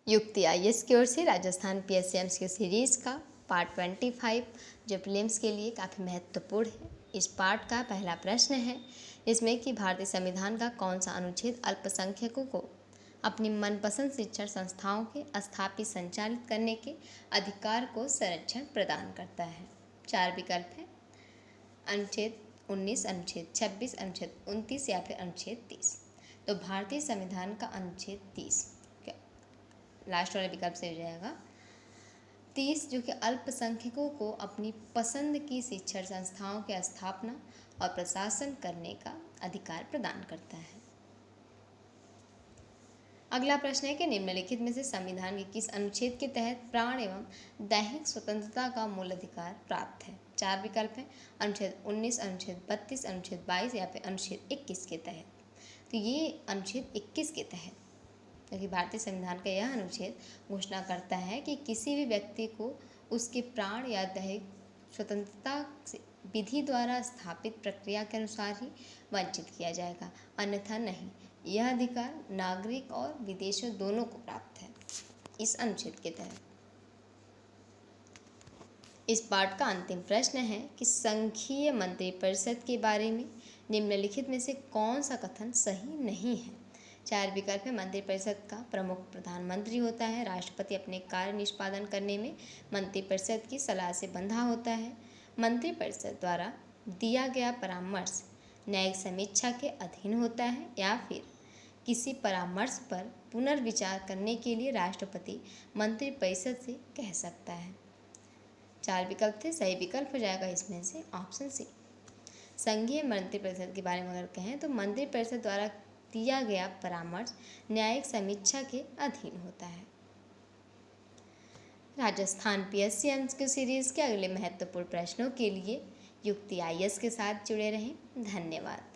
युक्ति आईएएस की ओर से राजस्थान पीएससी की सीरीज़ का पार्ट 25 जो प्रीलिम्स के लिए काफ़ी महत्वपूर्ण है। इस पार्ट का पहला प्रश्न है इसमें कि भारतीय संविधान का कौन सा अनुच्छेद अल्पसंख्यकों को अपनी मनपसंद शिक्षण संस्थाओं के स्थापित संचालित करने के अधिकार को संरक्षण प्रदान करता है। 4 विकल्प हैं, अनुच्छेद 19, अनुच्छेद 26, अनुच्छेद 29 या फिर अनुच्छेद 30। तो भारतीय संविधान का अनुच्छेद 30 लास्ट वाले विकल्प से हो जाएगा 30, जो कि अल्पसंख्यकों को अपनी पसंद की शिक्षण संस्थाओं की स्थापना और प्रशासन करने का अधिकार प्रदान करता है। अगला प्रश्न है कि निम्नलिखित में से संविधान के किस अनुच्छेद के तहत प्राण एवं दैहिक स्वतंत्रता का मूल अधिकार प्राप्त है। 4 विकल्प हैं, अनुच्छेद 19, अनुच्छेद 32, अनुच्छेद 22 या फिर अनुच्छेद 21 के तहत। तो ये अनुच्छेद 21 के तहत, क्योंकि भारतीय संविधान का यह अनुच्छेद घोषणा करता है कि किसी भी व्यक्ति को उसके प्राण या दैहिक स्वतंत्रता से विधि द्वारा स्थापित प्रक्रिया के अनुसार ही वंचित किया जाएगा, अन्यथा नहीं। यह अधिकार नागरिक और विदेशियों दोनों को प्राप्त है इस अनुच्छेद के तहत। इस पाठ का अंतिम प्रश्न है कि संघीय मंत्रिपरिषद के बारे में निम्नलिखित में से कौन सा कथन सही नहीं है। 4 विकल्प है, मंत्रिपरिषद का प्रमुख प्रधानमंत्री होता है। राष्ट्रपति अपने कार्य निष्पादन करने में मंत्रिपरिषद की सलाह से बंधा होता है। मंत्रिपरिषद द्वारा दिया गया परामर्श न्यायिक समीक्षा के अधीन होता है, या फिर किसी परामर्श पर पुनर्विचार करने के लिए राष्ट्रपति मंत्रिपरिषद से कह सकता है। 4 विकल्प थे, सही विकल्प हो जाएगा इसमें से ऑप्शन सी। संघीय मंत्रिपरिषद के बारे में अगर कहें तो मंत्रिपरिषद द्वारा दिया गया परामर्श न्यायिक समीक्षा के अधीन होता है। राजस्थान पीएससी की सीरीज के अगले महत्वपूर्ण प्रश्नों के लिए युक्ति आईएएस के साथ जुड़े रहें। धन्यवाद।